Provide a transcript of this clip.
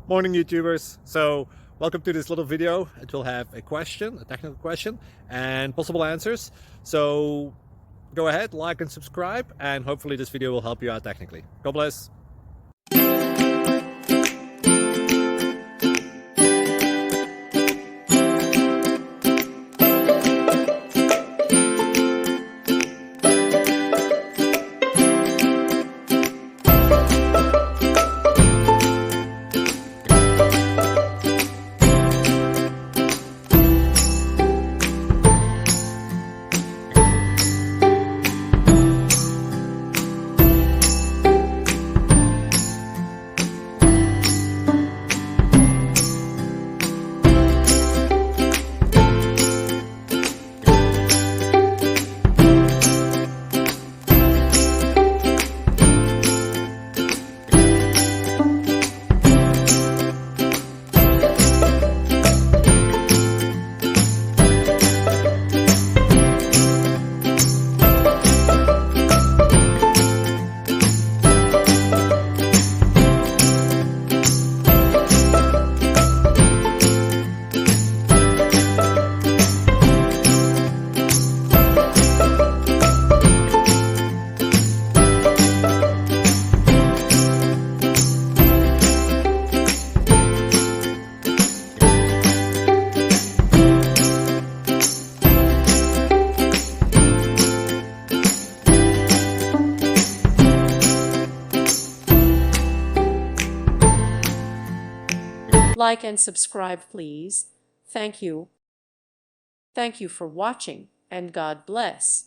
Morning YouTubers. So welcome to this little video. It will have a question, a technical question, and possible answers. So go ahead, like and subscribe, and hopefully this video will help you out technically. God bless. Like and subscribe, please. Thank you. Thank you for watching, and God bless.